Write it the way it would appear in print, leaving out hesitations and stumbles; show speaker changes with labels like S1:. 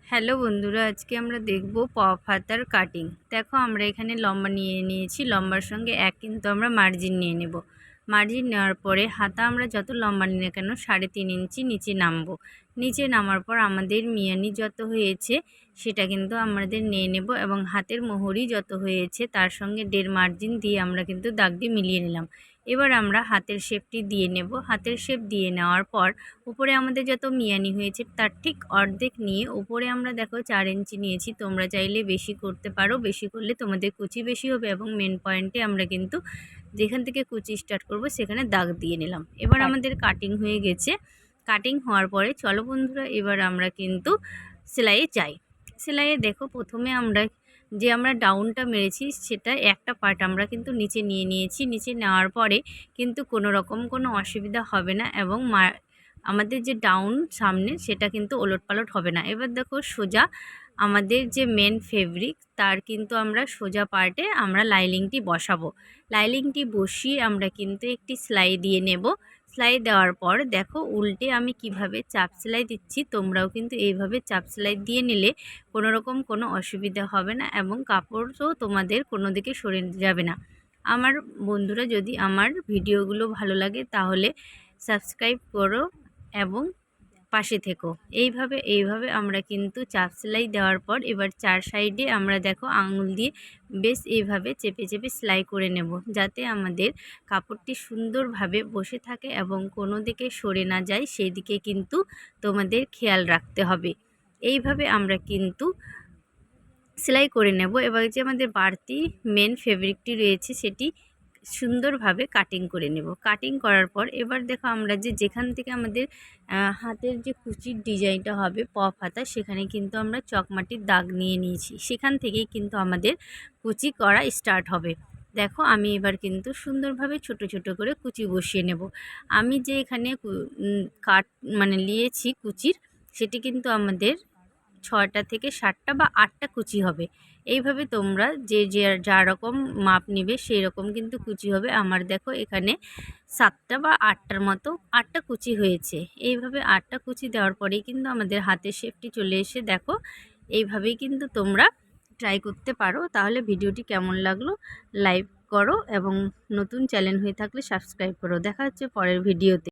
S1: Hello বন্ধুরা, আজকে আমরা দেখব পপ হাতার কাটিং। দেখো আমরা এখানে লম্বা নিয়ে নিয়েছি, লম্বার সঙ্গে এক কিন্তু আমরা মার্জিন নিয়ে নেব। মার্জিন নেওয়ার পরে হাতা আমরা যত লম্বা নিই না কেন 3.5 ইঞ্চি নিচে নামবো। নিচে নামার পর আমাদের মিয়ানি যত হয়েছে সেটা কিন্তু আমাদের নিয়ে নেব এবং হাতের মোহরি যত হয়েছে তার সঙ্গে 1.5 মার্জিন দিয়ে আমরা কিন্তু দাগটি মিলিয়ে নিলাম। এবার আমরা হাতের শেপটি দিয়ে নেব। হাতের শেপ দিয়ে নেওয়ার পর উপরে আমাদের যত মিয়ানি হয়েছে তার ঠিক অর্ধেক নিয়ে উপরে আমরা দেখো 4 ইঞ্চি নিয়েছি। তোমরা চাইলে বেশি করতে পারো, বেশি করলে তোমাদের কুচি বেশি হবে এবং মেন পয়েন্টে আমরা কিন্তু যেখান থেকে কুচি স্টার্ট করব সেখানে দাগ দিয়ে নিলাম। এবার আমাদের কাটিং হয়ে গেছে। কাটিং হওয়ার পরে চলো বন্ধুরা, এবার আমরা কিন্তু সেলাইয়ে যাই। সেলাইয়ে দেখো প্রথমে আমরা ডাউনটা মেরেছি সেটা একটা পার্ট আমরা কিন্তু নিচে নিয়ে নিয়েছি। নিচে নেওয়ার পরে কিন্তু কোনো রকম কোনো অসুবিধা হবে না এবং আমাদের যে ডাউন সামনে সেটা কিন্তু ওলটপালট হবে না। এবার দেখো সোজা আমাদের যে মেন ফেব্রিক তার কিন্তু আমরা সোজা পার্টে আমরা লাইনিংটি বসাবো। লাইনিংটি বসিয়ে আমরা কিন্তু একটি সেলাই দিয়ে নেব। সেলাই দেওয়ার পর দেখো উল্টে আমি কিভাবে চাপ সেলাই দিচ্ছি, তোমরাও কিন্তু এইভাবে চাপ সেলাই দিয়ে নিলে কোনো রকম কোনো অসুবিধা হবে না এবং কাপড়ও তোমাদের কোনো দিকে সরে যাবে না। আমার বন্ধুরা, যদি আমার ভিডিওগুলো ভালো লাগে তাহলে সাবস্ক্রাইব করো এবং পাশে থেকো। এইভাবে আমরা কিন্তু চাপ সেলাই দেওয়ার পর এবার 4 সাইডে আমরা দেখো আঙুল দিয়ে বেশ এইভাবে চেপে চেপে সেলাই করে নেব, যাতে আমাদের কাপড়টি সুন্দরভাবে বসে থাকে এবং কোনো দিকে সরে না যায়, সেই দিকে কিন্তু তোমাদের খেয়াল রাখতে হবে। এইভাবে আমরা কিন্তু সেলাই করে নেব। এবার যে আমাদের বাড়তি মেন ফেব্রিকটি রয়েছে সেটি সুন্দরভাবে কাটিং করে নেব। কাটিং করার পর এবার দেখো আমরা যেখান থেকে আমাদের হাতের যে কুচির ডিজাইনটা হবে পপ হাতা, সেখানে কিন্তু আমরা চকমাটির দাগ নিয়ে নিয়েছি। সেখান থেকেই কিন্তু আমাদের কুচি করা স্টার্ট হবে। দেখো আমি এবার কিন্তু সুন্দরভাবে ছোট ছোট করে কুচি বসিয়ে নেব। আমি যে এখানে কাট নিয়েছি কুচির, সেটি কিন্তু আমাদের 6টা থেকে 7টা বা 8টা কুচি হবে। এইভাবে তোমরা যা রকম মাপ নেবে সেই রকম কিন্তু কুচি হবে। আমার দেখো এখানে 7টা বা 8টার মতো 8টা কুচি হয়েছে। এইভাবে 8টা কুচি দেওয়ার পরেই কিন্তু আমাদের হাতের শেপটি চলে এসে দেখো এইভাবেই কিন্তু তোমরা ট্রাই করতে পারো। তাহলে ভিডিওটি কেমন লাগলো লাইক করো এবং নতুন চ্যানেল হয়ে থাকলে সাবস্ক্রাইব করো। দেখা হচ্ছে পরের ভিডিওতে।